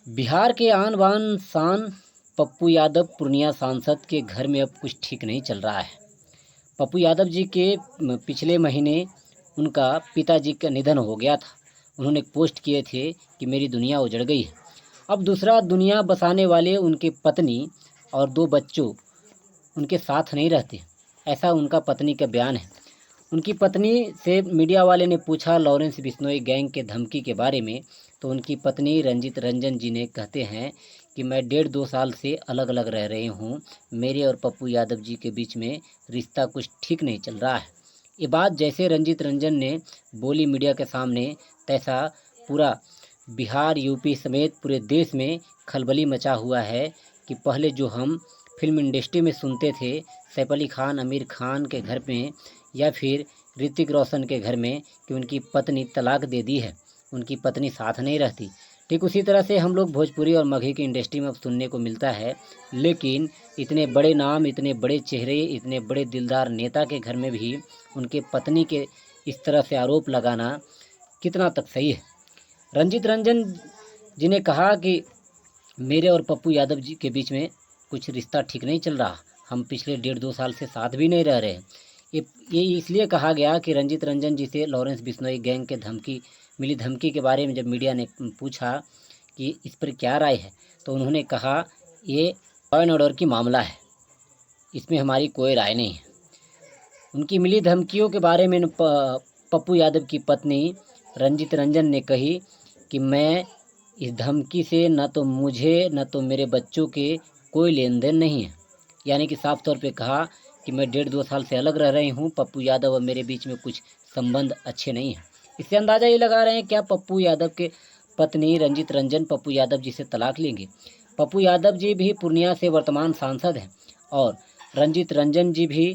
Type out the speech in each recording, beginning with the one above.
बिहार के आन बान शान पप्पू यादव पूर्णिया सांसद के घर में अब कुछ ठीक नहीं चल रहा है। पप्पू यादव जी के पिछले महीने उनका पिताजी का निधन हो गया था। उन्होंने एक पोस्ट किए थे कि मेरी दुनिया उजड़ गई है। अब दूसरा दुनिया बसाने वाले उनके पत्नी और 2 बच्चों उनके साथ नहीं रहते, ऐसा उनका पत्नी का बयान है। उनकी पत्नी से मीडिया वाले ने पूछा लॉरेंस बिश्नोई गैंग के धमकी के बारे में, तो उनकी पत्नी रंजित रंजन जी ने कहते हैं कि मैं 1.5-2 साल से अलग अलग रह रही हूँ। मेरे और पप्पू यादव जी के बीच में रिश्ता कुछ ठीक नहीं चल रहा है। ये बात जैसे रंजित रंजन ने बोली मीडिया के सामने, तैसा पूरा बिहार यूपी समेत पूरे देश में खलबली मचा हुआ है कि पहले जो हम फिल्म इंडस्ट्री में सुनते थे सैफ अली खान, आमिर खान के घर में या फिर ऋतिक रोशन के घर में कि उनकी पत्नी तलाक दे दी है, उनकी पत्नी साथ नहीं रहती, ठीक उसी तरह से हम लोग भोजपुरी और मगही की इंडस्ट्री में अब सुनने को मिलता है। लेकिन इतने बड़े नाम, इतने बड़े चेहरे, इतने बड़े दिलदार नेता के घर में भी उनके पत्नी के इस तरह से आरोप लगाना कितना तक सही है। रंजित रंजन जी ने कहा कि मेरे और पप्पू यादव जी के बीच में कुछ रिश्ता ठीक नहीं चल रहा, हम पिछले 1.5-2 साल से साथ भी नहीं रह रहे। ये इसलिए कहा गया कि रंजित रंजन जी से लॉरेंस बिश्नोई गैंग के धमकी के बारे में जब मीडिया ने पूछा कि इस पर क्या राय है, तो उन्होंने कहा ये लॉ एंड ऑर्डर की मामला है, इसमें हमारी कोई राय नहीं है। उनकी मिली धमकियों के बारे में पप्पू यादव की पत्नी रंजित रंजन ने कही कि मैं इस धमकी से न तो मुझे न तो मेरे बच्चों के कोई लेन देन नहीं है। यानी कि साफ तौर पे कहा कि मैं 1.5-2 साल से अलग रह रही हूँ, पप्पू यादव और मेरे बीच में कुछ संबंध अच्छे नहीं हैं। इससे अंदाज़ा ये लगा रहे हैं क्या पप्पू यादव के पत्नी रंजित रंजन पप्पू यादव जी से तलाक लेंगे। पप्पू यादव जी भी पूर्णिया से वर्तमान सांसद हैं और रंजित रंजन जी भी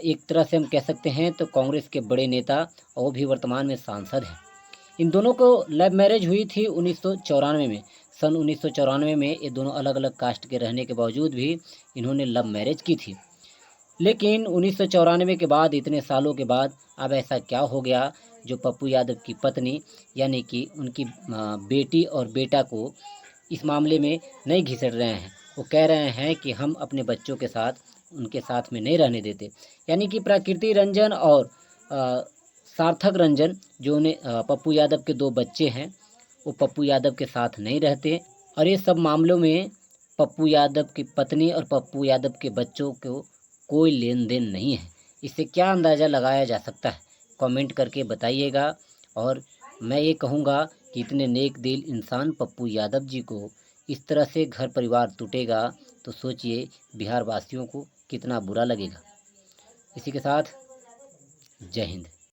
एक तरह से हम कह सकते हैं तो कांग्रेस के बड़े नेता, और वो भी वर्तमान में सांसद हैं। इन दोनों को लव मैरिज हुई थी 1994 में। सन 1994 में ये दोनों अलग अलग कास्ट के रहने के बावजूद भी इन्होंने लव मैरिज की थी। लेकिन 1994 के बाद, इतने सालों के बाद, अब ऐसा क्या हो गया जो पप्पू यादव की पत्नी यानी कि उनकी बेटी और बेटा को इस मामले में नहीं घिसट रहे हैं। वो कह रहे हैं कि हम अपने बच्चों के साथ उनके साथ में नहीं रहने देते। यानी कि प्रकृति रंजन और सार्थक रंजन जो उन्हें पप्पू यादव के 2 बच्चे हैं, वो पप्पू यादव के साथ नहीं रहते। और ये सब मामलों में पप्पू यादव की पत्नी और पप्पू यादव के बच्चों को कोई लेन देन नहीं है। इससे क्या अंदाज़ा लगाया जा सकता है, कमेंट करके बताइएगा। और मैं ये कहूँगा कि इतने नेक दिल इंसान पप्पू यादव जी को इस तरह से घर परिवार टूटेगा तो सोचिए बिहार वासियों को कितना बुरा लगेगा। इसी के साथ जय हिंद।